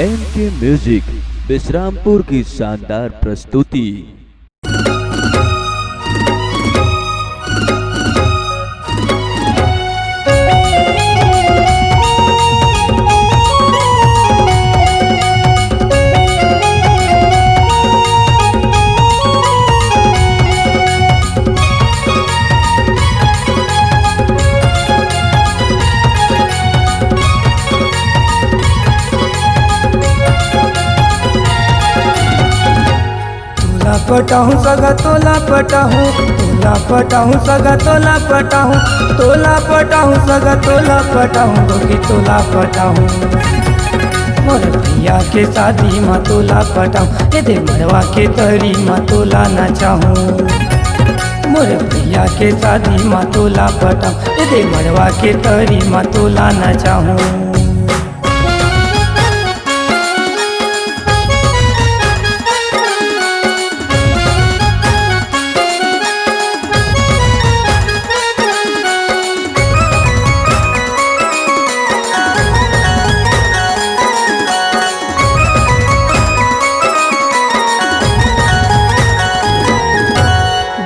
MK music Vishrampur की शानदार प्रस्तुति। पटाहूँ सगा तोला पटाहूँ, तोला पटाहूँ सगा तोला पटाहूँ, तोला पटाहूँ सगा तोला पटाहूँ, गोगी तोला पटाहूँ। मोर भैया के शादी माँ तोला पटाहूँ, ये दे मरवा के तरी माँ तोला नाचाहूँ। मोर भैया के शादी माँ तोला पटाहूँ, ये दे मरवा के तरी माँ तोला नाचाहूँ।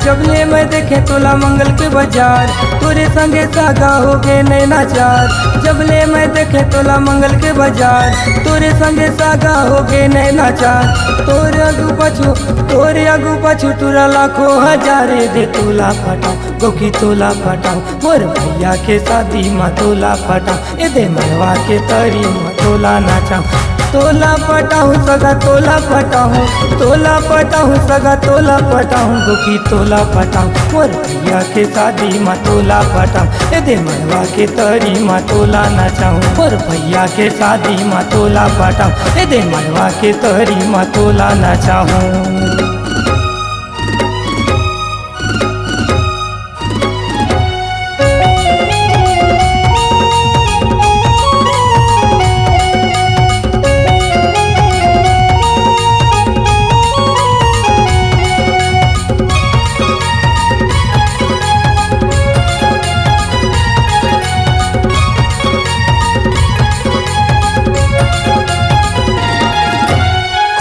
जबले मैं देखे तोला मंगल के बाजार, तोरे संगे सागा हो गए नैना चार। जबले मैं देखे तोला मंगल के बाजार, तोरे संगे सागा हो गए नैना चार। तोरे अगू पछू टूरा लाखों हजारे दे तोला पटाओ, गोकी तोला पटाओ। मोर भैया के शादी माँ तोला पटाओ, ये दे मरवा के तरी माँ तोला नाचाओ। तोला पटाहूँ सगा तोला पटाहूँ, तोला पटाहूँ सगा तोला पटाहूँ, गोकी तोला पटाहूँ। मोर भैया के शादी माँ तोला पटाहूँ, ये दे मरवा के तरी माँ तोला नाचाहूँ। मोर भैया के शादी माँ तोला पटाहूँ, ये दे मरवा के तरी माँ तोला नाचाहूँ।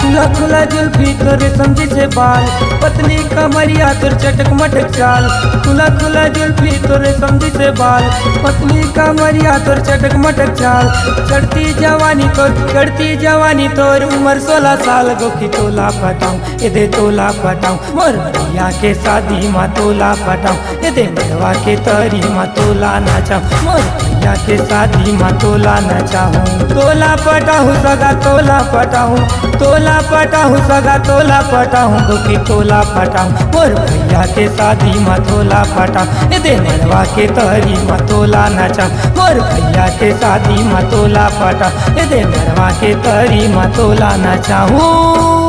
खुला खुला जुल्फी तोरे समझी से बाल, पतली कमरिया तोर चटक मटक चाल। खुला खुला जुल्फी तोरे समझी से बाल, पतली कमरिया तोर चटक मटक चाल। चढ़ती जवानी तोर उम्र 16 साल, गोकी तोला पटाऊँ, ये दे तोला पटाऊँ। मोर भैया के शादी माँ तोला पटाऊँ, ये दे मरवा के तरी माँ तोला नाचाऊँ। मोर भैया के शादी माँ तोला नाचाऊँ। तोला पटाऊँ सगा तोला पटाऊँ, तोला पटाहूँ सगा तोला पटाहूँ, गोकी तोला पटाहूँ। मोर भैया के शादी माँ तोला पटाहूँ, ये दे मरवा के तरी माँ तोला नाचाऊँ। मोर भैया के शादी माँ तोला पटाहूँ, ये दे मरवा के तरी माँ तोला नाचाऊँ।